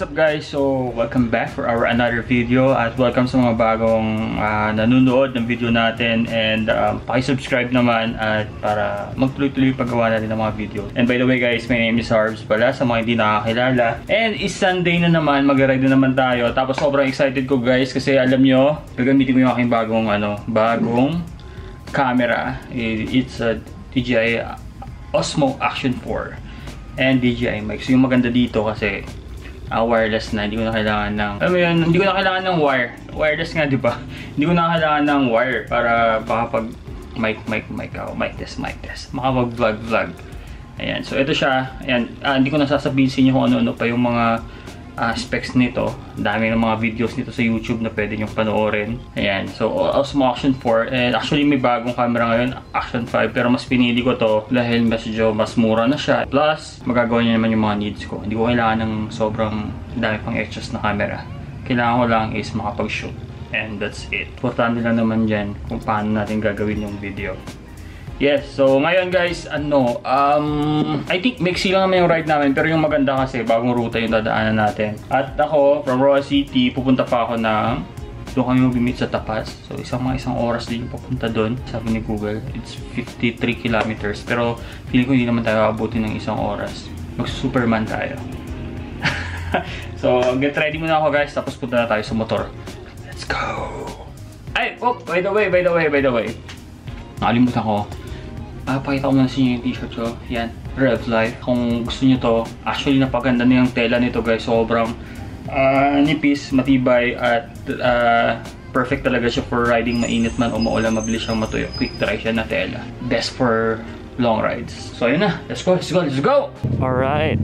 What's up guys? So welcome back for our another video at welcome sa mga bagong nanonood ng video natin and paki-subscribe naman at para magtuloy-tuloy paggawa natin ng mga video. And by the way guys, my name is Harbs pala sa mga hindi nakakilala. And is Sunday na naman, mag-ride na naman tayo. Tapos sobrang excited ko guys kasi alam nyo, gagamitin ko yung aking bagong camera. It's a DJI Osmo Action 4 and DJI mic. So yung maganda dito kasi wireless na, hindi ko na kailangan ng hindi ko na kailangan ng wire. Wireless nga, di ba? Hindi ko na kailangan ng wire para baka pag mic test, makapag-vlog. Ayan, so ito siya. Ayan, hindi ko na sasabihin sa inyo kung ano-ano pa yung mga specs nito. Dami ng mga videos nito sa YouTube na pwede nyong panoorin. Ayan, so Osmo Action 4 and actually may bagong camera ngayon, Action 5, pero mas pinili ko to dahil medyo mas mura na siya. Plus, magagawa niya naman yung mga needs ko. Hindi ko kailangan ng sobrang dami pang extras na camera. Kailangan ko lang is makapag-shoot. And that's it. Importante lang naman dyan kung paano natin gagawin yung video. Yes, so ngayon guys, I think mixi lang naman yung ride namin, pero yung maganda kasi bagong ruta yung dadaanan natin. At ako, from Roa City, pupunta pa ako doon kami mag-meet sa Tapas. So isang oras din yung papunta doon. Sabi ni Google, it's 53 kilometers. Pero feeling ko hindi naman tayo abutin ng isang oras. Mag-Superman tayo. So get ready muna ako guys, tapos punta na tayo sa motor. Let's go! Ay, oh, by the way. Nakalimutan ko. Pakita ko muna sa inyo yung t-shirt ko. Yan, Rev Life. Kung gusto nyo to, actually napaganda na yung tela nito guys. Sobrang nipis, matibay, at perfect talaga siya for riding mainit man o maulan. Mabilis siyang matuyo. Quick dry siya na tela. Best for long rides. So ayun na, let's go! Alright.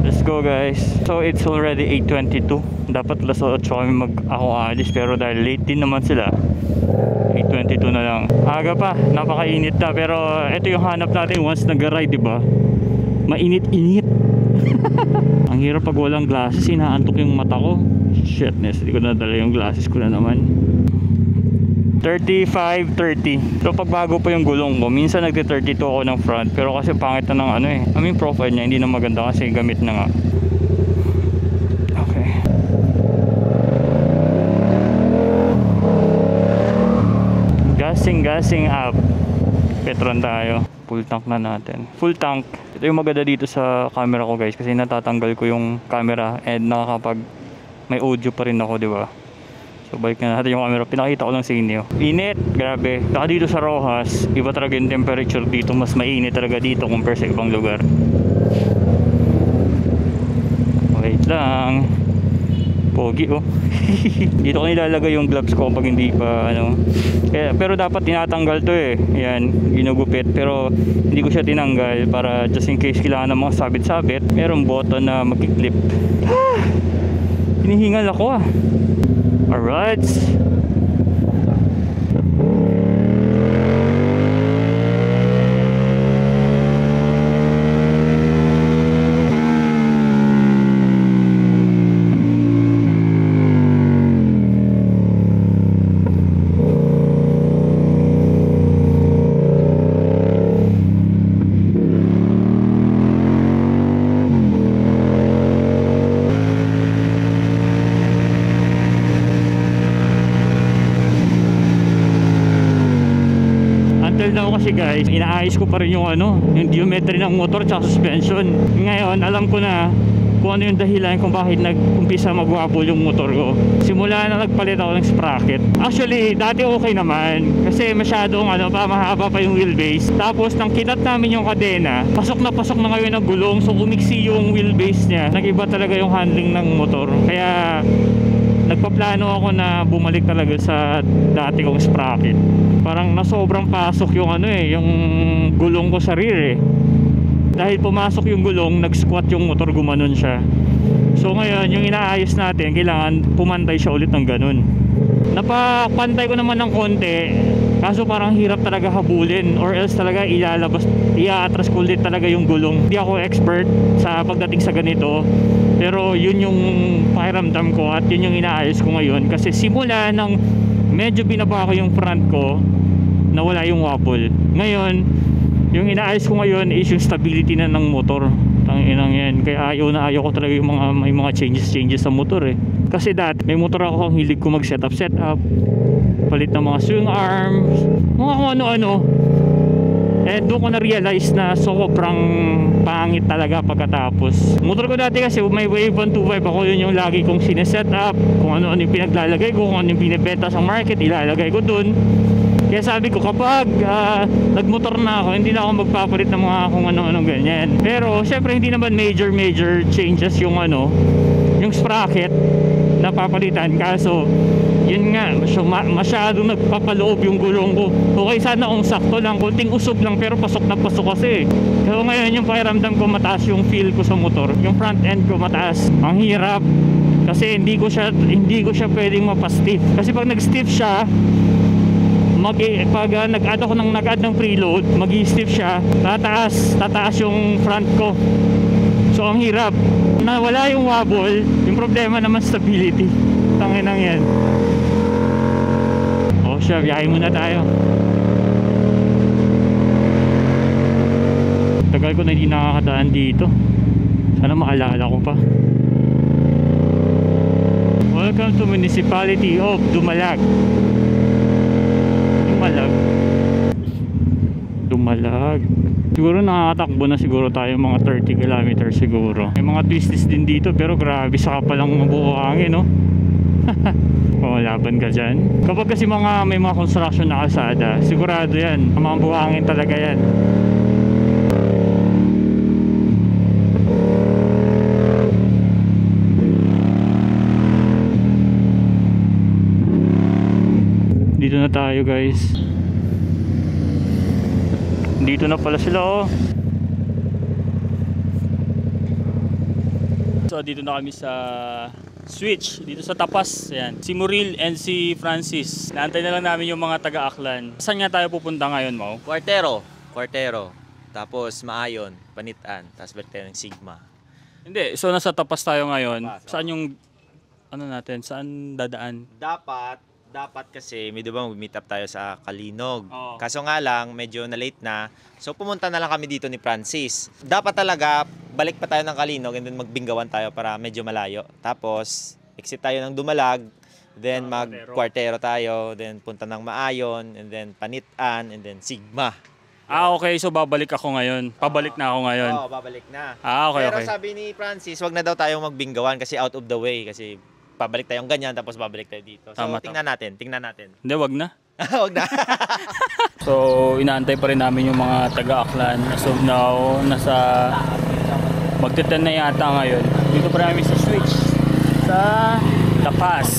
Let's go guys. So it's already 8:22. Dapat alas 8 kami ako alis, pero dahil late din naman sila, 8:22 na lang. Aga pa, napakainit na, pero ito yung hanap natin once nag-ride, diba? Mainit-init. Ang hirap pag walang glasses, inaantok yung mata ko. Shitness, hindi ko nadala yung glasses ko na naman. 35-30. So pag bago pa yung gulong ko, minsan nagti-32 ako ng front, pero kasi pangit na ng profile niya, hindi na maganda kasi gamit na nga. Okay. Gasing up. Petron tayo. Full tank na natin. Full tank. Ito yung maganda dito sa camera ko guys, kasi natatanggal ko yung camera and may audio pa rin ako, di ba? So balik na natin yung camera. Pinakita ko lang sa inyo. Init, grabe. Saka dito sa Rojas, iba talaga yung temperature dito. Mas mainit talaga dito compare sa ibang lugar. Wait lang. Pogi oh. Dito ko nilalagay yung gloves ko pag hindi pa pero dapat tinatanggal to eh. Yan, ginugupit, pero hindi ko siya tinanggal para just in case kailangan ng mga sabit-sabit. Merong button na magki-clip. Hinihingal ako ah. Alright. Kasi guys, inaayos ko pa rin yung yung geometry ng motor at suspension. Ngayon, alam ko na kung ano yung dahilan kung bakit nag-umpisa mag-wobble yung motor ko. Simula na nagpalit ako ng sprocket. Actually, dati okay naman kasi masyadong mahaba pa yung wheelbase. Tapos nang kinat namin yung kadena, pasok na ngayon ang gulong, so umiksi yung wheelbase niya. Nag-iba talaga yung handling ng motor. Kaya nagpaplano ako na bumalik talaga sa dati kong sprocket. Parang nasobrang pasok yung yung gulong ko sa rear eh. Dahil pumasok yung gulong, nag-squat yung motor, gumanon siya. So ngayon, yung inaayos natin, kailangan pumantay siya ulit ng ganun. Napapantay ko naman ng konti, kaso parang hirap talaga habulin, or else talaga i-atras ko ulit talaga yung gulong. Hindi ako expert sa pagdating sa ganito, pero yun yung pakiramdam ko at yun yung inaayos ko ngayon. Kasi simula ng medyo binaba ko yung front ko, nawala yung wobble. Ngayon, yung inaayos ko ngayon is yung stability na ng motor. Tanginang yan. Kaya ayaw ko talaga yung may mga changes sa motor eh. Kasi dati may motor ako, ang hilig ko mag setup, palit ng mga swing arms, mga kung ano-ano. Eh doon ko na-realize na sobrang pangit talaga pagkatapos. Motor ko dati kasi may Wave 125 ako, yun yung lagi kong sineset up. Kung ano-ano yung pinaglalagay ko, kung ano yung binibenta sa market, ilalagay ko doon. Kaya sabi ko, kapag nagmotor na ako, hindi na ako magpapalit ng mga kung ano-anong ganyan. Pero syempre hindi naman major changes yung yung sprocket na papalitan. Kaso yun nga, masyadong nagpapaloob yung gulong ko. Okay sana kung sakto lang, konting usog lang, pero pasok na pasok kasi. So ngayon yung pakiramdam ko, mataas yung feel ko sa motor. Yung front end ko mataas. Ang hirap kasi hindi ko siya pwedeng mapastiff. Kasi pag nag-stiff siya, pag nag-add ng preload, mag-i-stiff siya, tataas yung front ko. So ang hirap. Nawala yung wobble, yung problema naman stability. Tanginang yan. O siya, biyahe muna tayo. Tagal ko na hindi nakakadaan dito. Sana maalala ko pa. Welcome to Municipality of Dumalag. Dumalag. Siguro nakakatakbo na siguro tayo mga 30 km siguro. May mga twisties din dito, pero grabe, saka palang mabuhangin, no? O, laban ka dyan. Kapag kasi may mga construction na kalsada, sigurado yan, mga buhangin talaga yan. Dito na tayo, guys. Dito na pala sila, oh. So dito na kami sa switch, dito sa Tapas. Ayan. Si Muril and si Francis. Naantay na lang namin yung mga taga-Aklan. Saan nga tayo pupunta ngayon, Mau? Cuartero. Tapos Maayon, Panitan, tapos balik tayo ng Sigma. Hindi, so nasa Tapas tayo ngayon. Saan yung saan dadaan? Dapat kasi, may diba mag-meet up tayo sa Kalinog. Kaso nga lang, medyo na-late na. So pumunta na lang kami dito ni Francis. Dapat talaga, balik pa tayo ng Kalinog and then magbinggawan tayo para medyo malayo. Tapos, exit tayo ng Dumalag, then mag-Cuartero tayo, then punta ng Maayon, and then Panitan, and then Sigma. Okay. So babalik ako ngayon. Pabalik na ako ngayon. Oo, babalik na. Okay. Pero sabi ni Francis, wag na daw tayong magbinggawan kasi out of the way. Kasi pabalik tayong ganyan, tapos babalik tayo dito. So, tingnan natin. Hindi, wag na. Wag na. So, inaantay pa rin namin yung mga taga-Aklan. As of now, magte-10 na yata ngayon. Dito pa namin sa switch. Sa Tapas.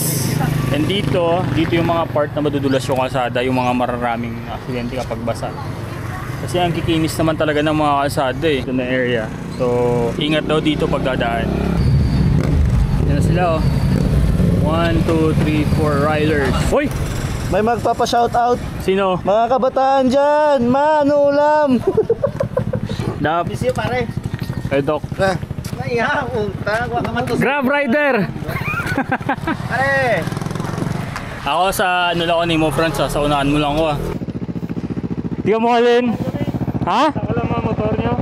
And dito yung mga part na madudulas yung kalsada, yung mga mararaming aksidente kapag basa. Kasi ang kikinis naman talaga ng mga kalsada eh. Ito na area. So, ingat daw dito pag dadaan. Yan na sila, oh. 1, 2, 3, 4 riders. Hoy! May magpapa-shoutout. Sino? Mga kabataan dyan, manulam. Busy pare. Dok. Naiya, utang. Grab rider! Pare! Ako sa lang ako ni Mo Franz, sa unahan mo lang ko ah. Di ka mo kalin? Ha? Ako lang mga motor nyo.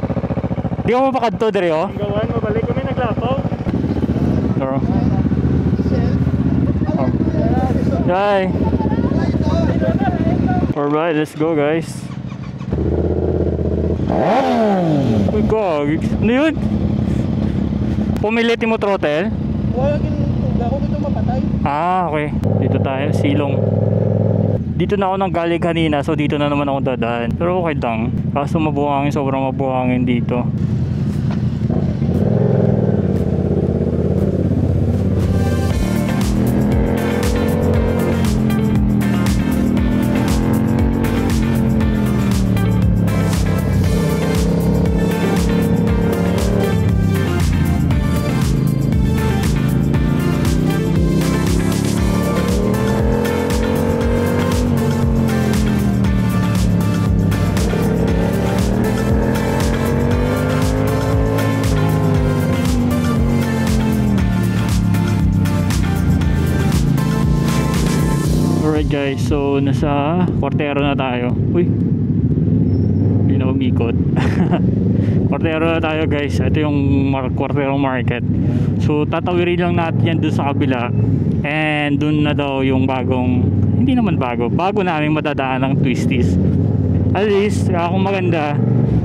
Di ka mo pakadto dere oh? Ang gawan, mabalik kami naglapaw. Pero Hi. Alright, let's go guys. Uy, gag. Ano yun? Pumilit mo throttle? Ako dito mapatay. Okay. Dito tayo, silong. Dito na ako nang galing kanina, so dito na naman ako dadaan. Pero okay lang. Kaso mabuhangin, sobrang mabuhangin dito. Alright guys, so nasa Cuartero na tayo. Uy, hindi na umikot. Quartero na tayo guys. Ito yung Quartero Market. So tatawirin lang natin yan doon sa kabila. And doon na daw yung bagong, hindi naman bago namin madadaan ng Twisties. At least kung maganda,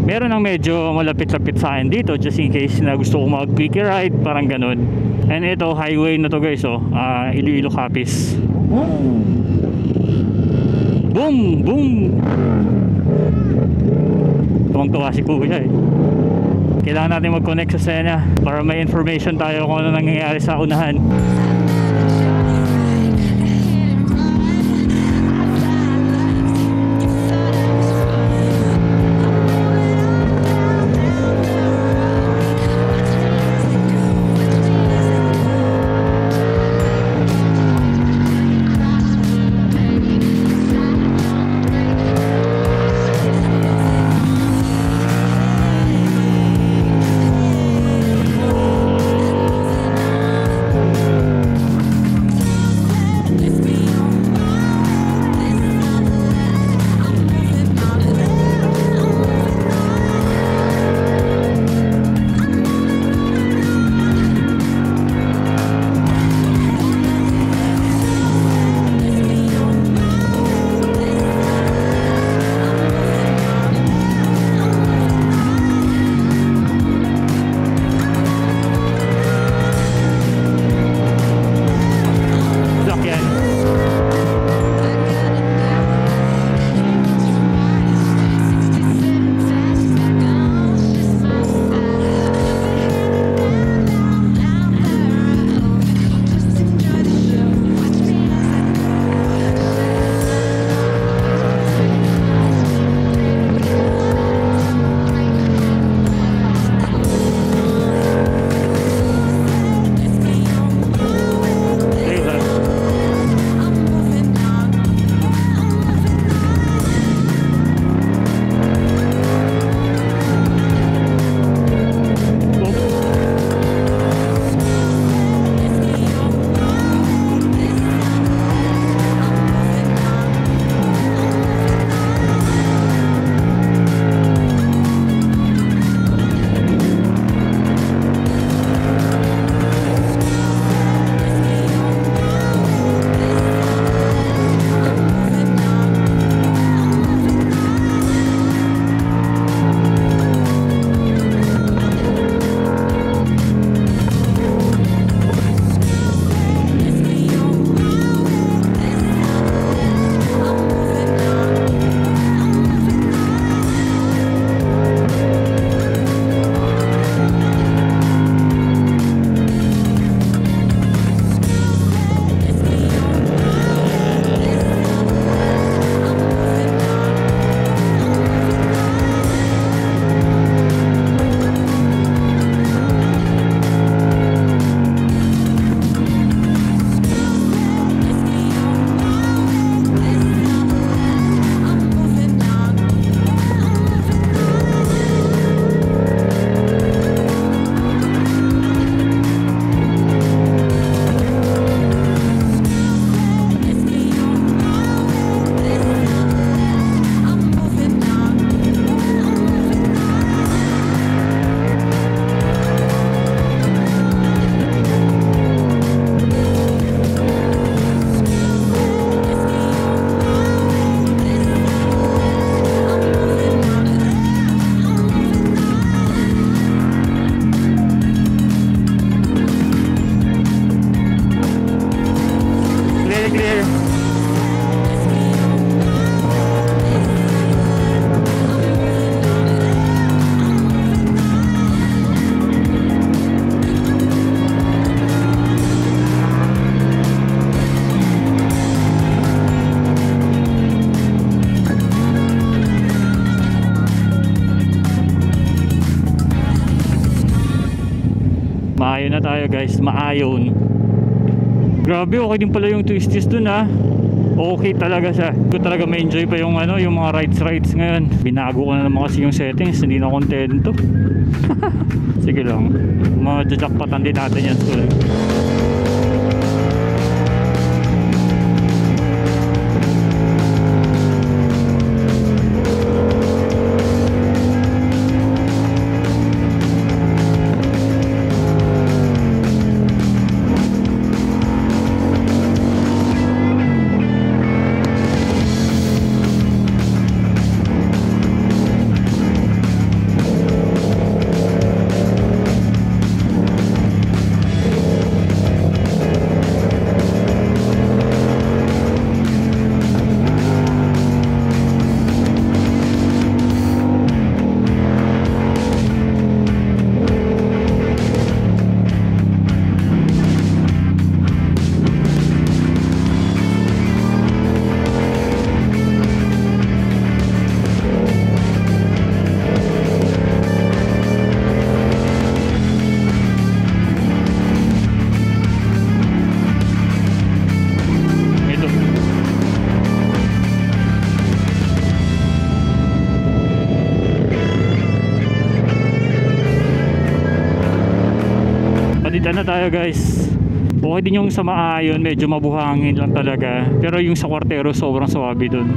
meron ng medyo malapit-lapit sa akin dito, just in case na gusto ko mag quickie ride, parang ganun. And ito highway na to guys, Iloilo Capiz. Boom! Boom! Tuwang-tuwa si kuya eh. Kailangan natin mag-connect sa Sena para may information tayo kung ano nangyayari sa unahan. Maayon na tayo guys, maayon. Grabe, okay din pala yung Twisties dun ha. Okay talaga siya. Ko talaga ma-enjoy pa yung ano, yung mga rides ngayon. Binago ko na naman kasi yung settings, hindi na kontento. Sige lang, ma-jackpotan din natin yan soon. Palitan na tayo guys. Okay din yung sa Maayon, medyo mabuhangin lang talaga. Pero yung sa Cuartero sobrang swabe dun.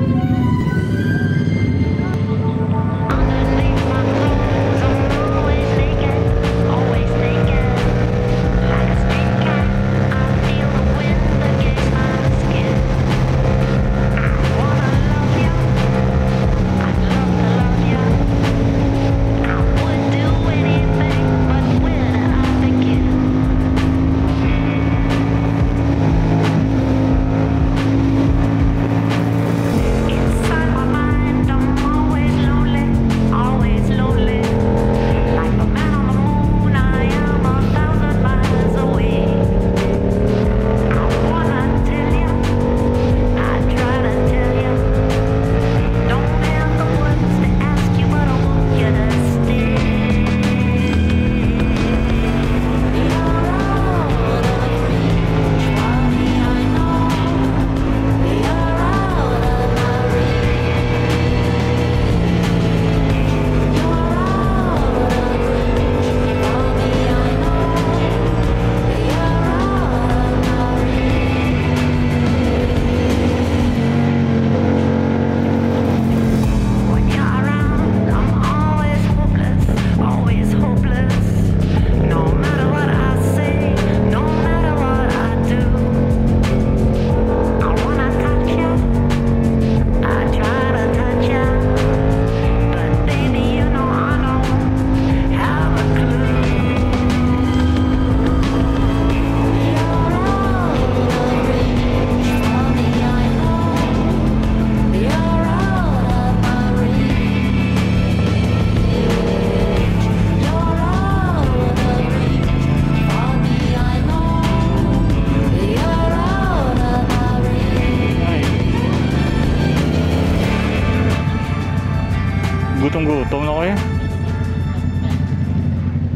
Gutom na kayo.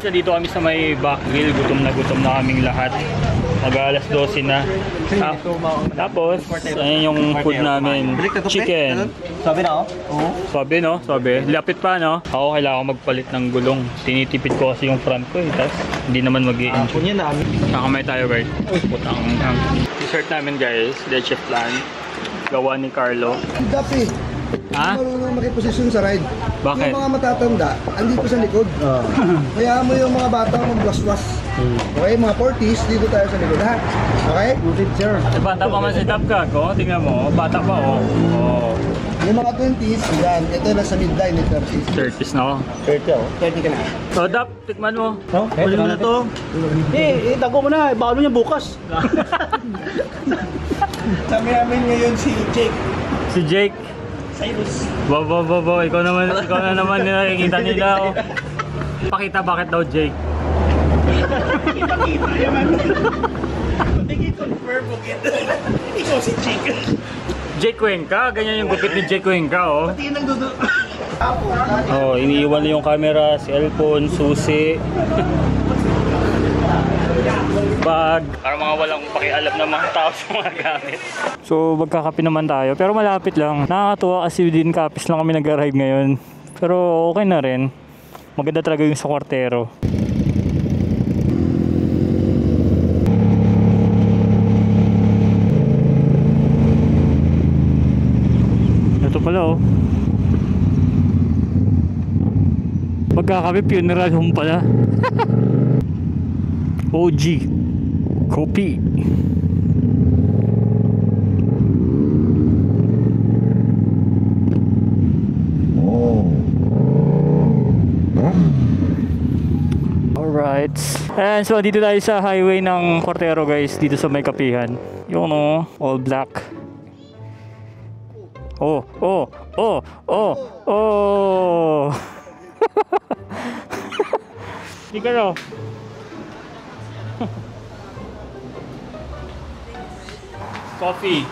Dito kami sa may back grill, gutom na kaming lahat. Mag-alas 12 na. Tapos, ayan yung food namin. Chicken. Sabi na oh. Sabi no? Sabi. Lapit pa no? Ako kailangan magpalit ng gulong. Tinitipid ko kasi yung front ko eh. Tapos hindi naman mag-i-enjoy. Kunya namin. Kakamay tayo guys. Putang. Dessert namin guys. Leche flan. Gawa ni Carlo. Dapi. Ha? Marunong makiposisyon sa ride. Bakit? Yung mga matatanda, andito sa likod. Kaya mo yung mga bata magwaswas. Okay, mga 40s, dito tayo sa likod ha. Okay? Good sir. Bata pa man si Tapka ko. Tingnan mo. Bata pa oh. Oh. Yung mga 20s, yan. Ito na sa midline ni 30s. 30s na ako. 30 oh. 30 ka na. So Dap, tikman mo. Oh, huli mo na to. Tago mo na. Baka niya bukas. Sabi namin ngayon si Jake. Si Jake. Cyrus. Bo, ikaw na naman nakikita nila oh. Pakita bakit daw Jake. Ipakita yaman. Hindi confirm mo kita. Ikaw si Jake. Jake Cuenca, ganyan yung gupit ni Jake Cuenca oh. Pati yung nagdudu. Oh, iniiwan na yung camera, cellphone, susi. Bag. Para mga walang pakialam ng mga tao sa mga gamit. So, magkakape naman tayo. Pero malapit lang. Nakakatuwa kasi din kapis lang kami nag-arrive ngayon. Pero okay na rin. Maganda talaga yung sa Cuartero. Ito pala oh. Magkakape, funeral home pala. OG Kopi. Alright. And so dito tayo sa highway ng Cuartero guys. Dito sa may kapihan. Yung no, all black. Oh. Hindi ka raw. Coffee.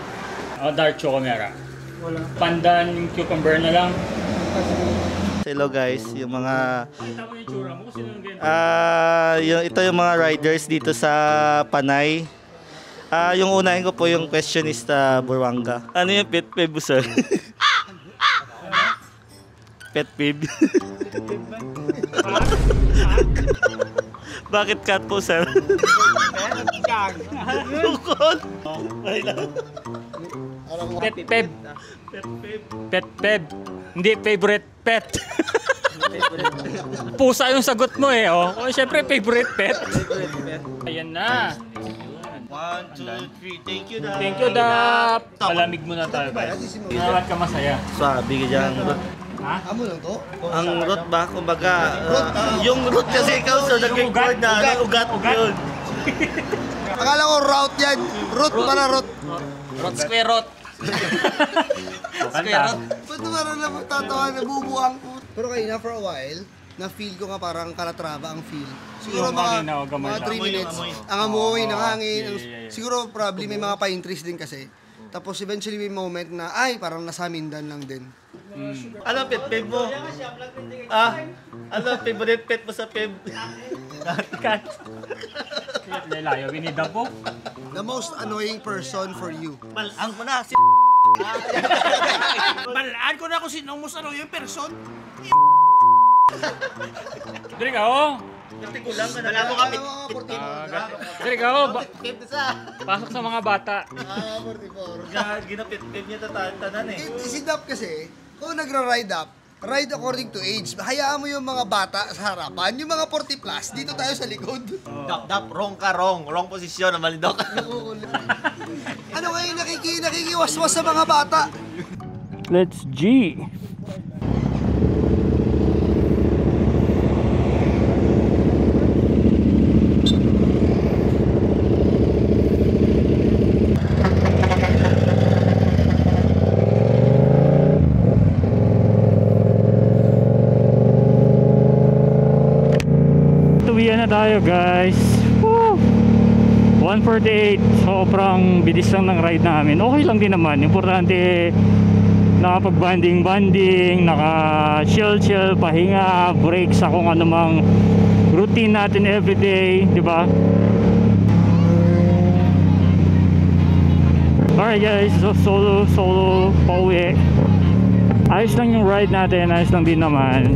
Dark chocolate. Wala. Pandan yung cucumber na lang. Hello guys, yung mga Pakita mo yung tsura mo kasi nung ganito. ito yung mga riders dito sa Panay. Yung unahin ko po yung questionista Burwanga. Ano yung pet peeve mo, sir? Pet peeve. Bakit cat po, sir? Bukod. Pet peb. Pet peb. Hindi favorite pet. Pusa yung sagot mo eh. Oh, syempre favorite pet. Ayan na. 1, 2, 3. Thank you, Dap. Thank you, Dap. Malamig muna tayo, guys. Bakit ka masaya? Sabi ka dyan, root. Ha? Amo lang to? Ang root ba? Kumbaga, yung root kasi ikaw sa nag-record na ugat yun. Akala ko route yan. Root para root. Rot square rot. Kanta. Ba't naman na magtatawa na bubuang po? Pero kanina for a while, na-feel ko nga parang Calatrava ang feel. Siguro Yung mga, hangin na, gamay mga na. 3 minutes. Amoy. Ang amoy, ng hangin. Yeah. Siguro probably may mga pine trees din kasi. Tapos eventually may moment na, ay, parang nasa Mindan lang din. Ano pet mo? Ah, ano favorite pet mo sa pet? Cat. Lelayo, we need the book. The most annoying person for you. Malang mo na, si Balaan ko na kung sinong mo ano yung person. Diri ka, oh. Kulang ka na. Wala mo kapit. Diri ka, oh. Pasok sa mga bata. 44. Ginapit niya tanan eh. Isidap kasi, kung nagra-ride up, ride according to age. Hayaan mo yung mga bata sa harapan, yung mga 40 plus, dito tayo sa likod. Dap, wrong ka, wrong. Wrong posisyon, malindok. Ano kayo nakikiwaswas sa mga bata? Let's G. Tuwian na tayo, guys. Woo! 1:48. Sobrang bilis lang ng ride namin. Okay lang din naman. Importante nakapag-banding, naka-chill, pahinga, break sa kung anumang routine natin everyday, di ba? Alright guys, so solo pauwi. Ayos lang yung ride natin, ayos lang din naman.